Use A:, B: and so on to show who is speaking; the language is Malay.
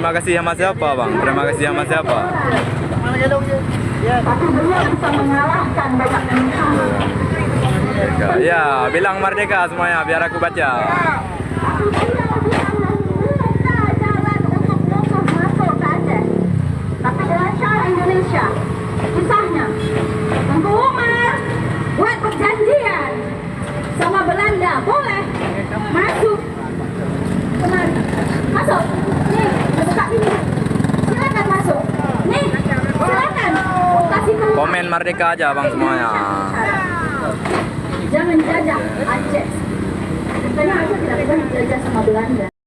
A: terima kasih sama siapa bang? Terima kasih sama siapa? Ya, bilang merdeka semuanya biar aku baca.
B: Tapi dengan syarat Indonesia. Kisahnya, Tengku Umar buat perjanjian sama Belanda, boleh masuk kemari. Masuk. Nih, buka ini. Silakan masuk. Nih, silakan. Kasih tempat.
A: Komen merdeka aja bang semuanya.
B: Jangan jajah Aceh. Katanya Aceh tidak pernah dijajah sama Belanda.